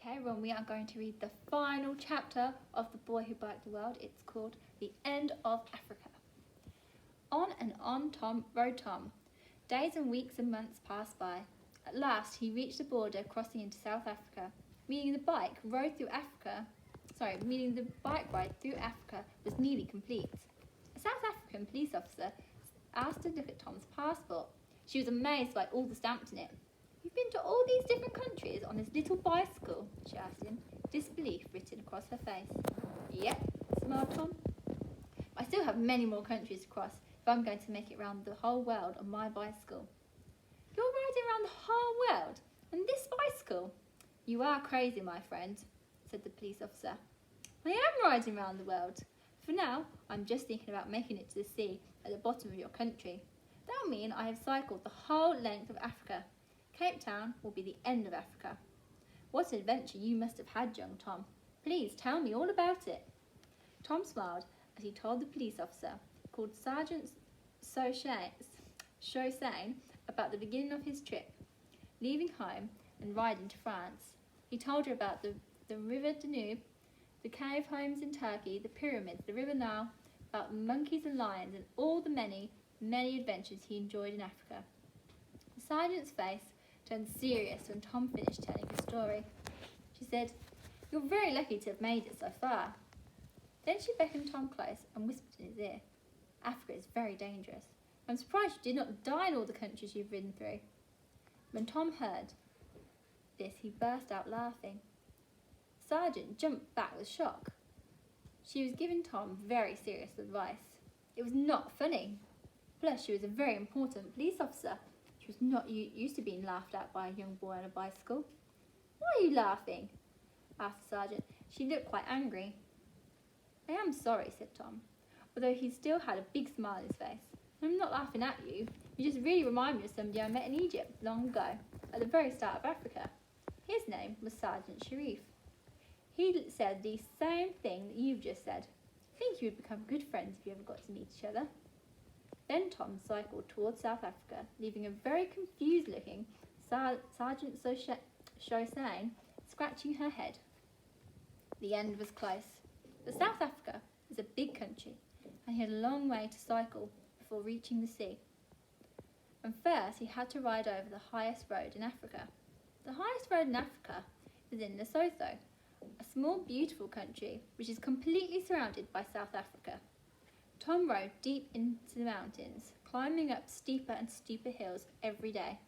Okay, everyone, we are going to read the final chapter of The Boy Who Biked the World. It's called The End of Africa. On and on rode Tom. Days and weeks and months passed by. At last he reached the border crossing into South Africa, meaning the bike ride through Africa was nearly complete. A South African police officer asked to look at Tom's passport. She was amazed by all the stamps in it. "You've been to all these different countries on this little bicycle?" she asked him, disbelief written across her face. "Yep," smiled Tom. "I still have many more countries to cross if I'm going to make it round the whole world on my bicycle." "You're riding around the whole world on this bicycle?" "You are crazy, my friend," said the police officer. "I am riding round the world. For now, I'm just thinking about making it to the sea at the bottom of your country. That'll mean I have cycled the whole length of Africa. Cape Town will be the end of Africa." "What an adventure you must have had, young Tom. Please tell me all about it." Tom smiled as he told the police officer, called Sergeant Chaussane, about the beginning of his trip, leaving home and riding to France. He told her about the River Danube, the cave homes in Turkey, the pyramids, the River Nile, about monkeys and lions, and all the many, many adventures he enjoyed in Africa. The sergeant's face turned serious when Tom finished telling his story. She said, "You're very lucky to have made it so far." Then she beckoned Tom close and whispered in his ear, "Africa is very dangerous. I'm surprised you did not die in all the countries you've ridden through." When Tom heard this, he burst out laughing. The sergeant jumped back with shock. She was giving Tom very serious advice. It was not funny. Plus, she was a very important police officer. She was not used to being laughed at by a young boy on a bicycle. "Why are you laughing?" asked the sergeant. She looked quite angry. "I am sorry," said Tom, although he still had a big smile on his face. "I'm not laughing at you. You just really remind me of somebody I met in Egypt long ago, at the very start of Africa. His name was Sergeant Sharif. He said the same thing that you've just said. I think you would become good friends if you ever got to meet each other." Then Tom cycled towards South Africa, leaving a very confused-looking Sergeant Chaussane scratching her head. The end was close. But South Africa is a big country, and he had a long way to cycle before reaching the sea. And first he had to ride over the highest road in Africa. The highest road in Africa is in Lesotho, a small, beautiful country which is completely surrounded by South Africa. Tom rode deep into the mountains, climbing up steeper and steeper hills every day.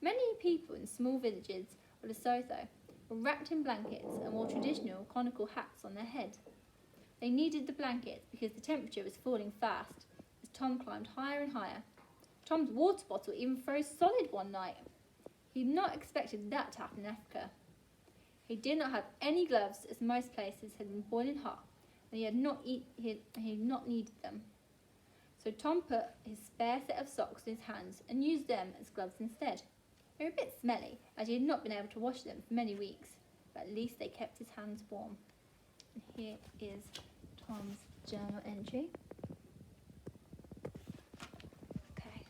Many people in small villages of Lesotho were wrapped in blankets and wore traditional conical hats on their head. They needed the blankets because the temperature was falling fast as Tom climbed higher and higher. Tom's water bottle even froze solid one night. He had not expected that to happen in Africa. He did not have any gloves as most places had been boiling hot, and he had not needed them. So Tom put his spare set of socks in his hands and used them as gloves instead. They were a bit smelly, as he had not been able to wash them for many weeks, but at least they kept his hands warm. And here is Tom's journal entry. Okay.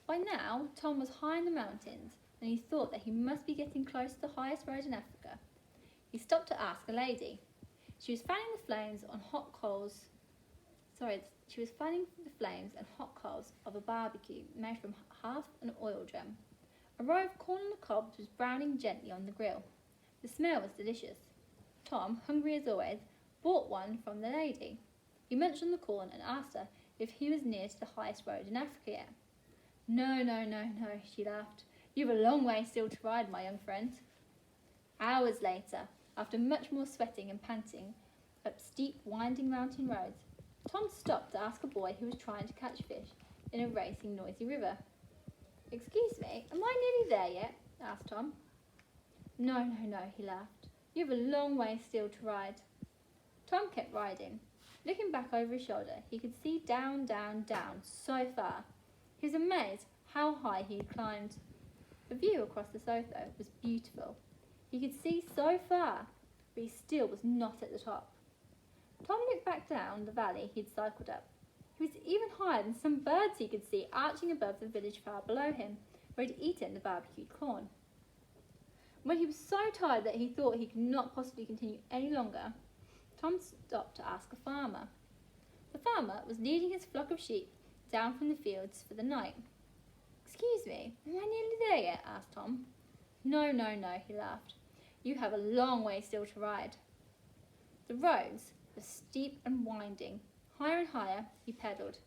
By now, Tom was high in the mountains, and he thought that he must be getting close to the highest road in Africa. He stopped to ask a lady. She was fanning the flames and hot coals of a barbecue made from half an oil drum. A row of corn on the cob was browning gently on the grill. The smell was delicious. Tom, hungry as always, bought one from the lady. He munched on the corn and asked her if he was near to the highest road in Africa yet. No, she laughed. "You've a long way still to ride, my young friend." Hours later, after much more sweating and panting up steep, winding mountain roads, Tom stopped to ask a boy who was trying to catch fish in a racing, noisy river. "Excuse me, am I nearly there yet?" asked Tom. No, he laughed. "You have a long way still to ride." Tom kept riding. Looking back over his shoulder, he could see down, so far. He was amazed how high he had climbed. The view across Lesotho was beautiful. He could see so far, but he still was not at the top. Tom looked back down the valley he had cycled up. He was even higher than some birds he could see arching above the village far below him, where he had eaten the barbecued corn. When he was so tired that he thought he could not possibly continue any longer, Tom stopped to ask a farmer. The farmer was leading his flock of sheep down from the fields for the night. "Excuse me, am I nearly there yet?" asked Tom. No, he laughed. "You have a long way still to ride." The roads were steep and winding. Higher and higher he pedalled.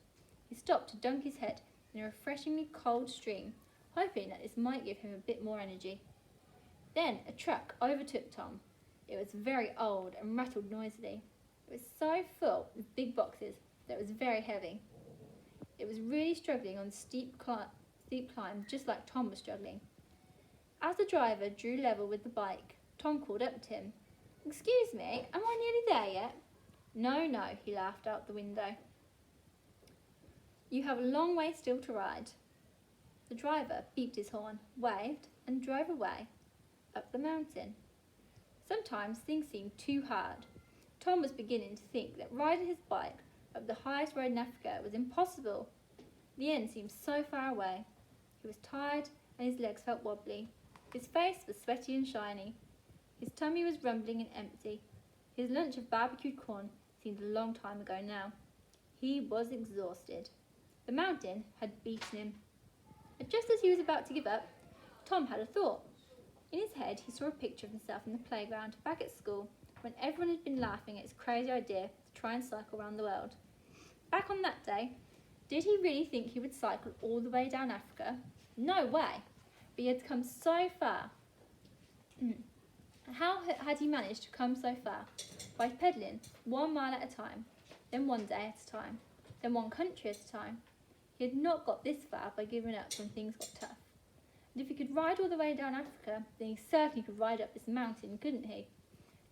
He stopped to dunk his head in a refreshingly cold stream, hoping that this might give him a bit more energy. Then a truck overtook Tom. It was very old and rattled noisily. It was so full with big boxes that it was very heavy. It was really struggling on the steep climb, just like Tom was struggling. As the driver drew level with the bike, Tom called up to him. "Excuse me, am I nearly there yet?" No, he laughed out the window. "You have a long way still to ride." The driver beeped his horn, waved, and drove away up the mountain. Sometimes things seemed too hard. Tom was beginning to think that riding his bike up the highest road in Africa was impossible. The end seemed so far away. He was tired and his legs felt wobbly. His face was sweaty and shiny. His tummy was rumbling and empty. His lunch of barbecued corn seemed a long time ago now. He was exhausted. The mountain had beaten him. And just as he was about to give up, Tom had a thought. In his head, he saw a picture of himself in the playground back at school when everyone had been laughing at his crazy idea to try and cycle around the world. Back on that day, did he really think he would cycle all the way down Africa? No way! But he had come so far. How had he managed to come so far? By pedalling 1 mile at a time, then 1 day at a time, then 1 country at a time. He had not got this far by giving up when things got tough. And if he could ride all the way down Africa, then he certainly could ride up this mountain, couldn't he?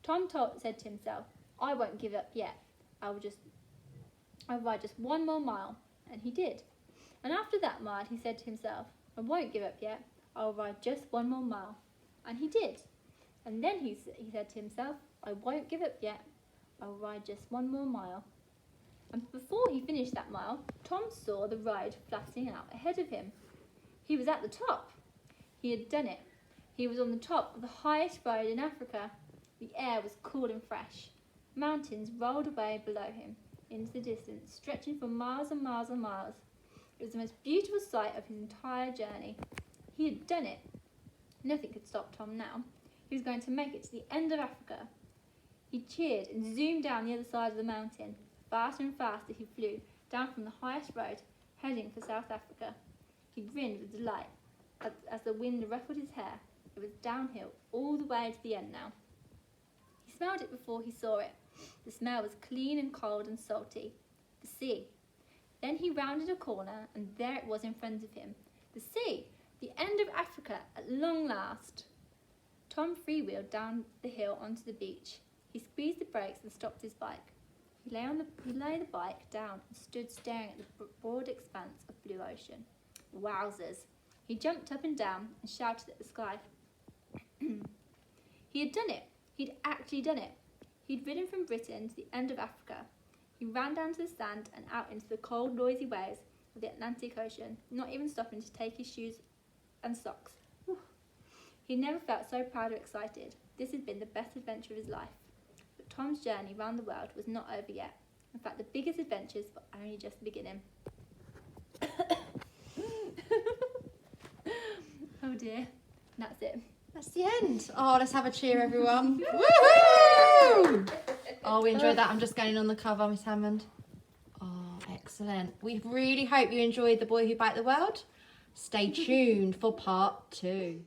Tom said to himself, "I won't give up yet. I'll ride just 1 more mile." And he did. And after that mile, he said to himself, "I won't give up yet. I'll ride just 1 more mile." And he did. And then he said to himself, "I won't give up yet. I'll ride just 1 more mile." And before he finished that mile, Tom saw the road flattening out ahead of him. He was at the top. He had done it. He was on the top of the highest road in Africa. The air was cool and fresh. Mountains rolled away below him into the distance, stretching for miles and miles and miles. It was the most beautiful sight of his entire journey. He had done it. Nothing could stop Tom now. He was going to make it to the end of Africa. He cheered and zoomed down the other side of the mountain. Faster and faster he flew down from the highest road, heading for South Africa. He grinned with delight as the wind ruffled his hair. It was downhill all the way to the end now. He smelled it before he saw it. The smell was clean and cold and salty. The sea. Then he rounded a corner, and there it was in front of him. The sea! The end of Africa at long last! Tom freewheeled down the hill onto the beach. He squeezed the brakes and stopped his bike. He lay the bike down and stood staring at the broad expanse of blue ocean. Wowzers! He jumped up and down and shouted at the sky. He had done it! He'd actually done it! He'd ridden from Britain to the end of Africa. He ran down to the sand and out into the cold, noisy waves of the Atlantic Ocean, not even stopping to take his shoes and socks. Whew. He never felt so proud or excited. This had been the best adventure of his life. But Tom's journey round the world was not over yet. In fact, the biggest adventures were only just beginning. Oh dear, that's it. That's the end. Oh, let's have a cheer, everyone. Woohoo! Oh, we enjoyed that. I'm just getting on the cover, Miss Hammond. Oh, excellent. We really hope you enjoyed The Boy Who Biked the World. Stay tuned for part 2.